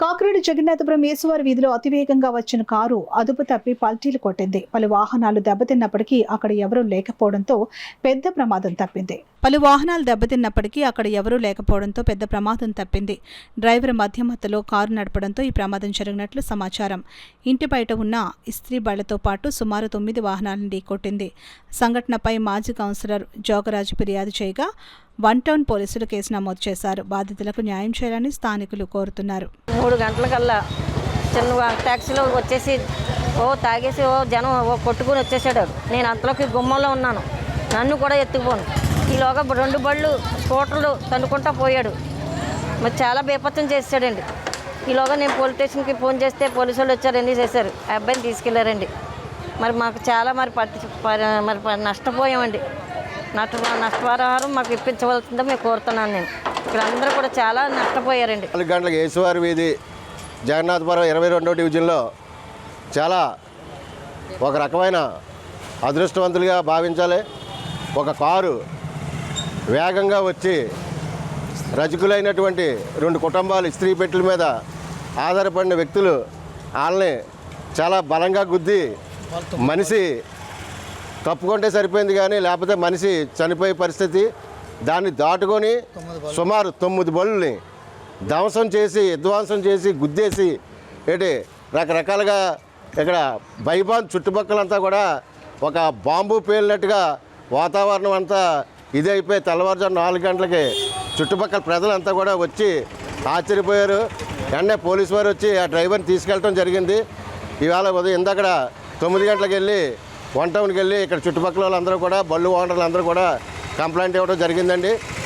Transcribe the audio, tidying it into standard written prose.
కాకినాడ జగన్నాథపురం యేసువారి వీధిలో అతివేగంగా వచ్చిన కారు అదుపు తప్పి పల్టీలు కొట్టింది. పలు వాహనాలు దెబ్బతిన్నప్పటికీ అక్కడ ఎవరూ లేకపోవడంతో పెద్ద ప్రమాదం తప్పింది. డ్రైవర్ మధ్యమత్తులో కారు నడపడంతో ఈ ప్రమాదం జరిగినట్లు సమాచారం. ఇంటి బయట ఉన్న ఇస్త్రీ బళ్లతో పాటు సుమారు 9 వాహనాలను ఢీకొట్టింది. సంఘటనపై మాజీ కౌన్సిలర్ జోగరాజు ఫిర్యాదు చేయగా 1 టౌన్ పోలీసులు కేసు నమోదు చేశారు. బాధితులకు న్యాయం చేయాలని స్థానికులు కోరుతున్నారు. 3 గంటలకల్లా చిన్న ట్యాక్సీలో వచ్చేసి తాగేసి జనం కొట్టుకుని వచ్చేసాడు. నేను అంతలోకి గుమ్మంలో ఉన్నాను. నన్ను కూడా ఎత్తుకుపోను. ఈలోగా 2 బళ్ళు స్కూటర్లు తన్నుకుంటా పోయాడు. మరి చాలా బేపత్యం చేసాడండి. ఈలోగా నేను పోలీస్ స్టేషన్కి ఫోన్ చేస్తే పోలీసు వాళ్ళు వచ్చారు, అన్నీ చేశారు. ఆ అబ్బాయిని తీసుకెళ్లారండి. మరి మాకు చాలా మరి నష్టపోయామండి. నష్టపరిహారం మాకు ఇప్పించవలసిందో మేము కోరుతున్నాను. నేను ఇక్కడ అందరూ కూడా చాలా నష్టపోయారండి. 4 గంటలకు యేసువారి వీధి జగన్నాథపురం 22వ డివిజన్లో చాలా ఒక రకమైన అదృష్టవంతులుగా భావించాలి. ఒక కారు వేగంగా వచ్చి రజకులైనటువంటి 2 కుటుంబాలు ఇస్త్రీ పెట్టెల మీద ఆధారపడిన వ్యక్తులు వాళ్ళని చాలా బలంగా గుద్ది మనిషి తప్పుకుంటే సరిపోయింది, కానీ లేకపోతే మనిషి చనిపోయే పరిస్థితి. దాన్ని దాటుకొని సుమారు 9 బళ్ళని విధ్వంసం చేసి గుద్దేసి రకరకాలుగా ఇక్కడ బైబాన్ చుట్టుపక్కలంతా కూడా ఒక బాంబు పేలినట్టుగా వాతావరణం అంతా ఇది అయిపోయి తెల్లవారుజాము 4 గంటలకి చుట్టుపక్కల ప్రజలంతా కూడా వచ్చి ఆశ్చర్యపోయారు. వెంటనే పోలీసు వారు వచ్చి ఆ డ్రైవర్ని తీసుకెళ్ళడం జరిగింది. ఇవాళ ఉదయం ఇందక్కడ 9 గంటలకు వెళ్ళి 1 టౌన్కి వెళ్ళి ఇక్కడ చుట్టుపక్కల వాళ్ళందరూ కూడా బళ్ళు ఓనర్లు అందరూ కూడా కంప్లైంట్ ఇవ్వడం జరిగిందండి.